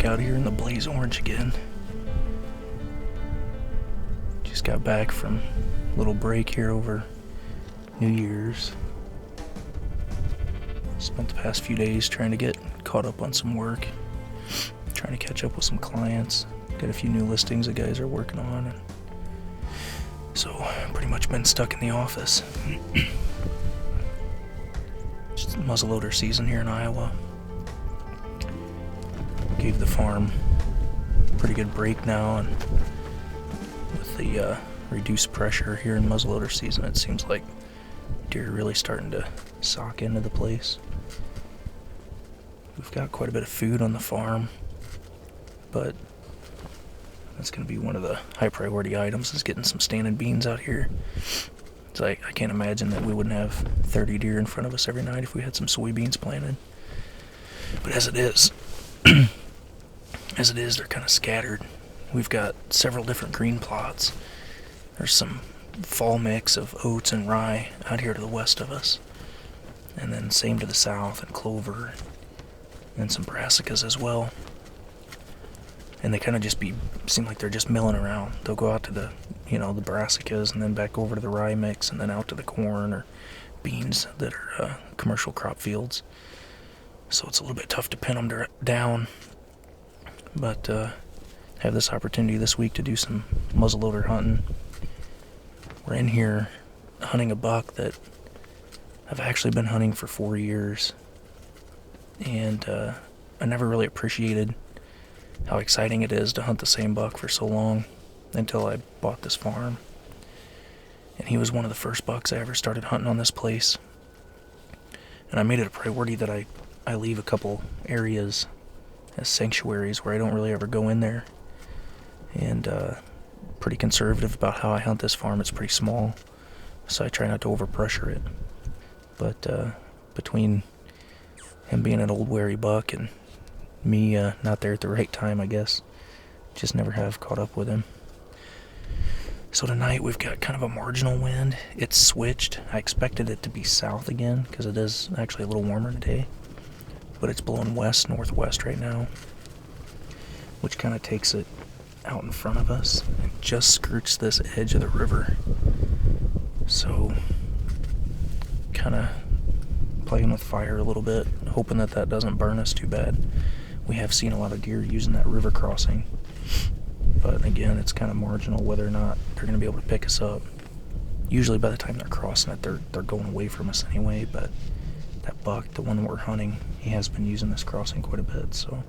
back out here in the blaze orange again. Just got back from a little break here over New Year's. Spent the past few days trying to get caught up on some work, trying to catch up with some clients. Got a few new listings that guys are working on, and so pretty much been stuck in the office. Just muzzleloader season here in Iowa. Gave the farm a pretty good break now, and with the reduced pressure here in muzzleloader season, it seems like deer are really starting to sock into the place. We've got quite a bit of food on the farm, but that's going to be one of the high priority items, is getting some standing beans out here. It's like, I can't imagine that we wouldn't have 30 deer in front of us every night if we had some soybeans planted. But as it is, they're kind of scattered. We've got several different green plots. There's some fall mix of oats and rye out here to the west of us, and then same to the south, and clover, and some brassicas as well. And they kind of seem like they're just milling around. They'll go out to the brassicas, and then back over to the rye mix, and then out to the corn or beans that are commercial crop fields. So it's a little bit tough to pin them down. But have this opportunity this week to do some muzzleloader hunting. We're in here hunting a buck that I've actually been hunting for 4 years. And I never really appreciated how exciting it is to hunt the same buck for so long until I bought this farm. And he was one of the first bucks I ever started hunting on this place. And I made it a priority that I leave a couple areas as sanctuaries where I don't really ever go in there. And pretty conservative about how I hunt this farm. It's pretty small, so I try not to overpressure it. But between him being an old wary buck and me not there at the right time, I guess, just never have caught up with him. So tonight we've got kind of a marginal wind. It's switched. I expected it to be south again because it is actually a little warmer today, but it's blowing west-northwest right now, which kind of takes it out in front of us and just skirts this edge of the river. So kind of playing with fire a little bit, hoping that doesn't burn us too bad. We have seen a lot of deer using that river crossing, but again, it's kind of marginal whether or not they're going to be able to pick us up. Usually by the time they're crossing it, they're going away from us anyway, but that buck, the one we're hunting, he has been using this crossing quite a bit, so.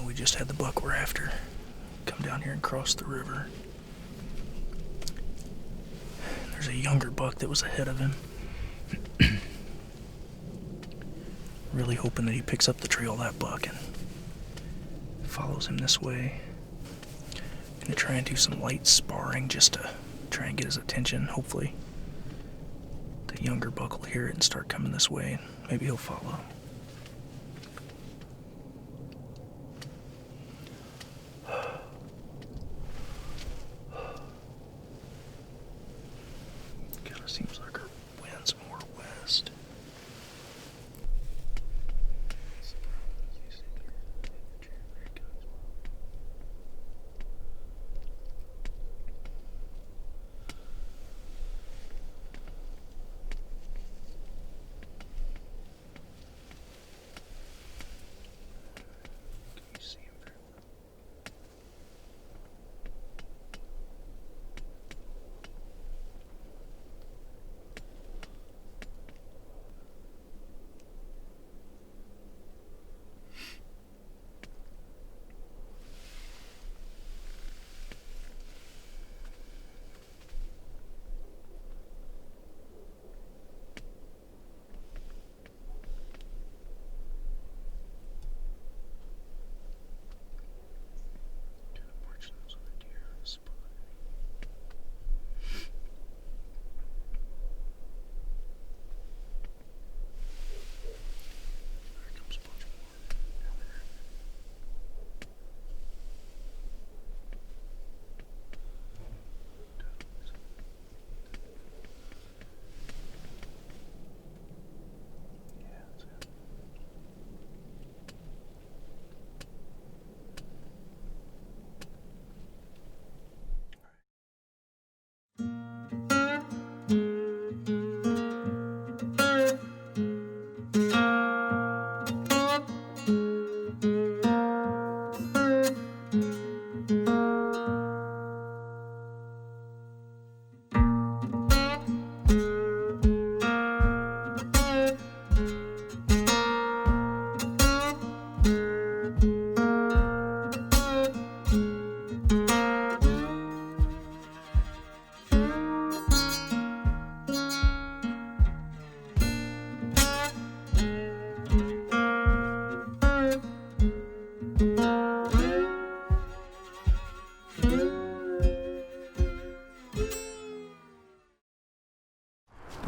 We just had the buck we're after come down here and cross the river. There's a younger buck that was ahead of him. Really hoping that he picks up the trail of that buck and follows him this way. Gonna try and do some light sparring just to try and get his attention. Hopefully the younger buck will hear it and start coming this way, and maybe he'll follow. Kinda seems like our wind's more west.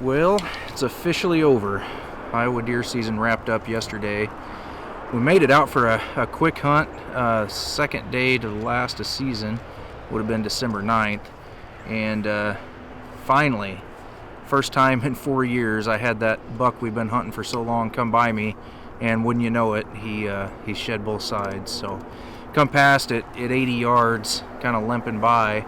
Well, it's officially over. Iowa deer season wrapped up yesterday. We made it out for a quick hunt. Second day to the last of season would have been December 9th. And finally, first time in 4 years, I had that buck we've been hunting for so long come by me. And wouldn't you know it, he shed both sides. So come past it at 80 yards, kind of limping by.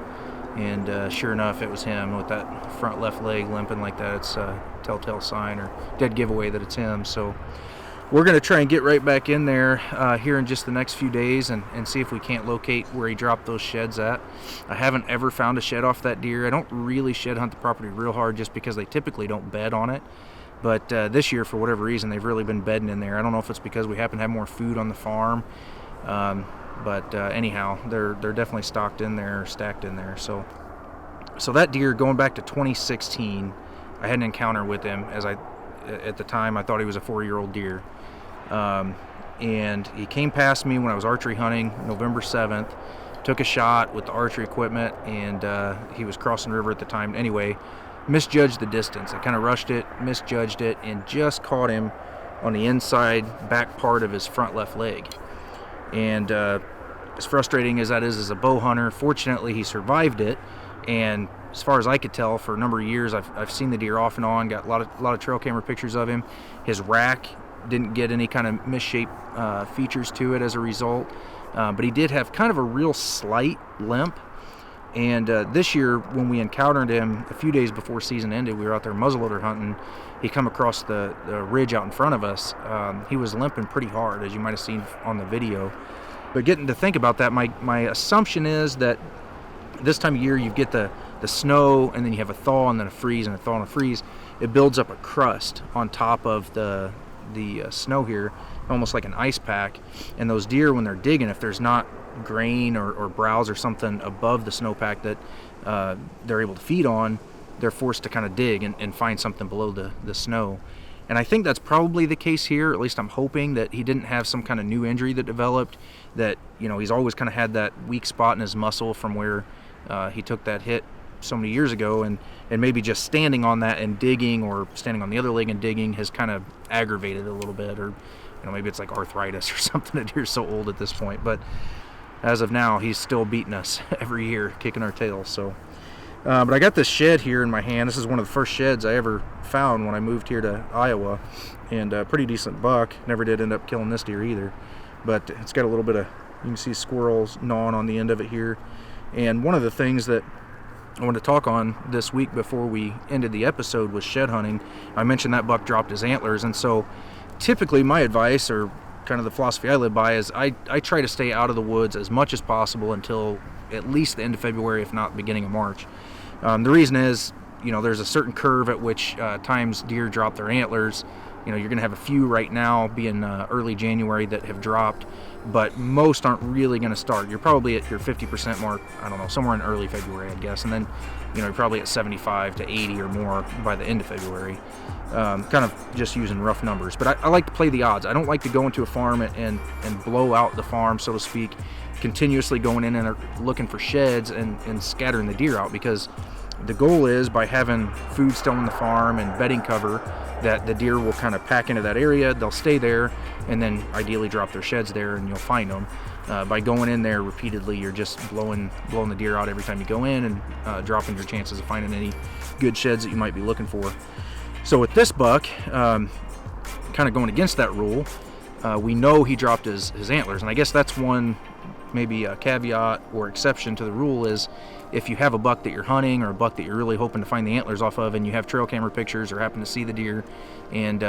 And sure enough, it was him with that front left leg limping like that. It's a telltale sign or dead giveaway that it's him. So we're going to try and get right back in there here in just the next few days and see if we can't locate where he dropped those sheds at. I haven't ever found a shed off that deer. I don't really shed hunt the property real hard just because they typically don't bed on it. But this year, for whatever reason, they've really been bedding in there. I don't know if it's because we happen to have more food on the farm. But anyhow, they're definitely stacked in there. So that deer, going back to 2016, I had an encounter with him. At the time, I thought he was a 4-year-old deer, and he came past me when I was archery hunting, November 7th. Took a shot with the archery equipment, and he was crossing the river at the time. Anyway, misjudged the distance. I kind of rushed it, misjudged it, and just caught him on the inside back part of his front left leg. And as frustrating as that is as a bow hunter, fortunately he survived it. And as far as I could tell, for a number of years, I've seen the deer off and on, got a lot of trail camera pictures of him. His rack didn't get any kind of misshaped features to it as a result, but he did have kind of a real slight limp. And this year, when we encountered him a few days before season ended, we were out there muzzleloader hunting. He come across the ridge out in front of us. He was limping pretty hard, as you might have seen on the video. But getting to think about that, my assumption is that this time of year you get the snow, and then you have a thaw, and then a freeze, and a thaw and a freeze. It builds up a crust on top of the snow here, almost like an ice pack. And those deer, when they're digging, if there's not grain or browse or something above the snowpack that they're able to feed on, they're forced to kind of dig and find something below the snow. And I think that's probably the case here. At least I'm hoping that he didn't have some kind of new injury that developed, that, you know, he's always kind of had that weak spot in his muscle from where he took that hit so many years ago, and maybe just standing on that and digging, or standing on the other leg and digging, has kind of aggravated it a little bit, or, you know, maybe it's like arthritis or something. The deer's so old at this point, but as of now, he's still beating us every year, kicking our tails. So but I got this shed here in my hand. This is one of the first sheds I ever found when I moved here to Iowa, and a pretty decent buck. Never did end up killing this deer either, but it's got a little bit of, you can see squirrels gnawing on the end of it here. And one of the things that I wanted to talk on this week before we ended the episode was shed hunting. I mentioned that buck dropped his antlers, and so typically my advice, or kind of the philosophy I live by, is I try to stay out of the woods as much as possible until at least the end of February, if not the beginning of March. The reason is, you know, there's a certain curve at which times deer drop their antlers. You know, you're going to have a few right now, being early January, that have dropped, but most aren't really going to start. You're probably at your 50% mark, I don't know, somewhere in early February, I guess, and then, you know, you're probably at 75 to 80 or more by the end of February. Kind of just using rough numbers, but I like to play the odds. I don't like to go into a farm and blow out the farm, so to speak, continuously going in and looking for sheds and scattering the deer out, because the goal is, by having food still in the farm and bedding cover, that the deer will kind of pack into that area, they'll stay there, and then ideally drop their sheds there, and you'll find them. By going in there repeatedly, you're just blowing the deer out every time you go in, and dropping your chances of finding any good sheds that you might be looking for. So with this buck, kind of going against that rule, we know he dropped his antlers, and I guess that's one maybe a caveat or exception to the rule, is if you have a buck that you're hunting, or a buck that you're really hoping to find the antlers off of, and you have trail camera pictures or happen to see the deer and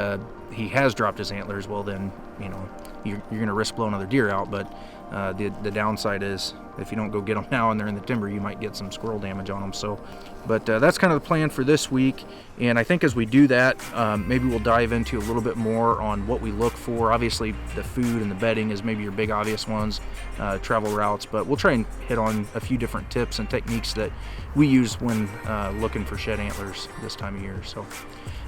he has dropped his antlers, well then, you know, you're going to risk blowing another deer out. But the downside is, if you don't go get them now and they're in the timber, you might get some squirrel damage on them. So, but that's kind of the plan for this week. And I think as we do that, maybe we'll dive into a little bit more on what we look for. Obviously, the food and the bedding is maybe your big obvious ones, travel routes, but we'll try and hit on a few different tips and techniques that we use when looking for shed antlers this time of year. So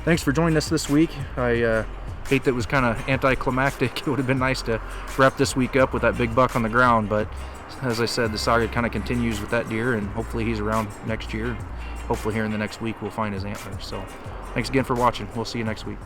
thanks for joining us this week. I hate that it was kind of anticlimactic. It would have been nice to wrap this week up with that big buck on the ground, but as I said, the saga kind of continues with that deer, and hopefully he's around next year. Hopefully here in the next week we'll find his antlers. So thanks again for watching. We'll see you next week.